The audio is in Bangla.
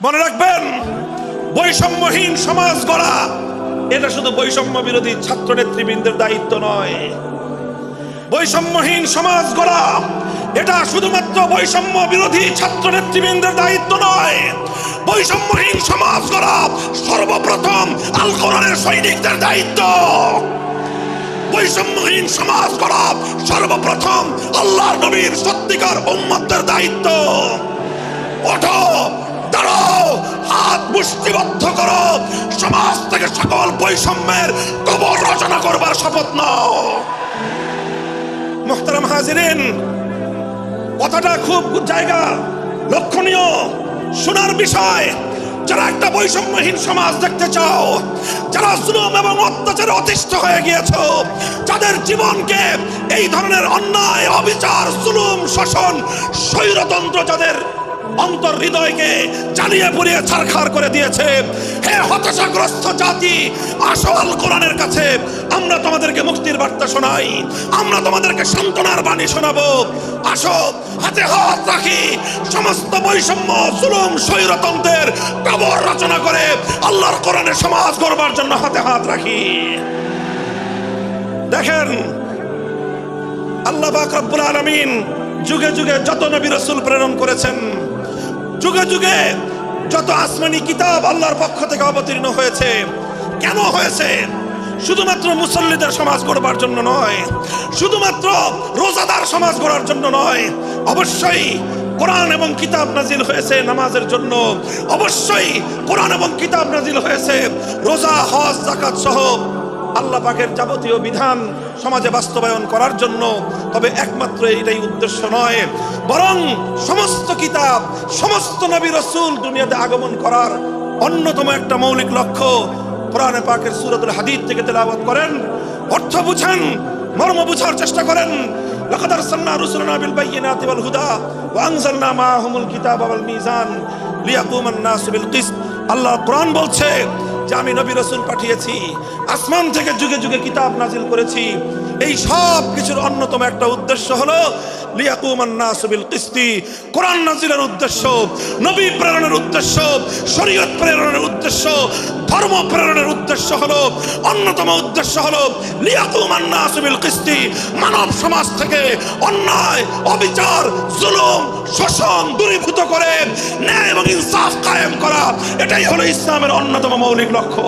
মনে রাখবেন, বৈষম্যহীন সমাজ গড়া এটা শুধু বৈষম্য বিরোধী ছাত্র নেতৃবৃন্দের দায়িত্ব নয়। বৈষম্যহীন সমাজ গড়া এটা শুধুমাত্র বৈষম্য বিরোধী ছাত্র নেতৃবৃন্দের দায়িত্ব নয়। বৈষম্যহীন সমাজ গড়া সর্বপ্রথম আল কোরআনের সৈনিকদের দায়িত্ব। বৈষম্যহীন সমাজ গড়া সর্বপ্রথম আল্লাহর নবীর সত্যিকার উম্মতের দায়িত্ব। ওঠো, দাঁড়াও, হাত মুষ্টিবদ্ধ করো, সমাজ থেকে সকল বৈষম্যের কবর রচনা করবার শপথ নাও। মুহতারাম হাজিরিন, কথাটা খুব জায়গা লক্ষণীয়, শোনার বিষয়। যারা একটা বৈষম্যহীন সমাজ দেখতে চাও, যারা জুলুম এবং অত্যাচারে অতিষ্ঠ হয়ে গিয়েছো, যাদের জীবনকে এই ধরনের অন্যায়, অবিচার, জুলুম, শোষণ, স্বৈরতন্ত্র যাদের অন্তর হৃদয়কে জ্বালিয়ে পুড়িয়ে ছারখার করে দিয়েছে, হে হতাশাগ্রস্ত জাতি, আসো আল কোরআনের কাছে। আমরা তোমাদেরকে মুক্তির বার্তা শোনাই, আমরা তোমাদেরকে সান্ত্বনার বাণী শোনাবো। আসো, হাতে হাত রাখি, সমস্ত বৈষম্য, জুলুম, স্বৈরতন্ত্রের কবর রচনা করে আল্লাহর কোরআনের সমাজ গড়বার জন্য হাতে হাত রাখি। দেখেন, আল্লাহ পাক রব্বুল আলামিন যুগে যুগে যত নবী রাসূল প্রেরণ করেছেন, যুগে যুগে যত আসমানি কিতাব আল্লাহর পক্ষ থেকে অবতীর্ণ হয়েছে, কেন হয়েছে? শুধুমাত্র মুসল্লিদের সমাজ গড়বার জন্য নয়, শুধুমাত্র রোজাদার সমাজ গড়ার জন্য নয়। অবশ্যই কোরআন এবং কিতাব নাজিল হয়েছে নামাজের জন্য, অবশ্যই কোরআন এবং কিতাব নাজিল হয়েছে রোজা, হজ, যাকাত সহ আল্লাহ পাকের যাবতীয় বিধান সমাজে বাস্তবায়ন করার জন্য। তবে একমাত্র এটাই উদ্দেশ্য নয়, বরং সমস্ত কিতাব, সমস্ত নবী রাসূল দুনিয়াতে আগমন করার অন্যতম একটা মৌলিক লক্ষ্য। কোরআনে পাকের সূরাতুল হাদীদ থেকে তেলাওয়াত করেন, অর্থ বুঝেন, মর্ম বুঝার চেষ্টা করেন। লাকাদ আরসালনা রুসুলানা বিল বায়িনাতি ওয়াল হুদা ওয়া আনজালনা মাআহুমুল কিতাবা ওয়াল মিজান লিয়াকুমান নাসু বিল কিসত। আল্লাহ কোরআন বলছে যে আমি নবী রাসূল পাঠিয়েছি, আসমান থেকে যুগে যুগে কিতাব নাজিল করেছি। এই সব কিছুর অন্যতম একটা উদ্দেশ্য হলো লিয়াকুমান নাসু বিল কিসতি। কোরআন নাজিলের উদ্দেশ্য, নবী প্রেরণের উদ্দেশ্য, শরীয়ত প্রেরণের উদ্দেশ্য, ধর্ম প্রেরণের উদ্দেশ্য হলো, অন্যতম উদ্দেশ্য হলো লিয়াকুমান নাসু বিল কিসতি। মানব সমাজ থেকে অন্যায়, অবিচার, জুলুম, শোষণ দূরীভূত করে ন্যায় এবং ইনসাফ কায়েম করা, এটাই হলো ইসলামের অন্যতম মৌলিক লক্ষ্য।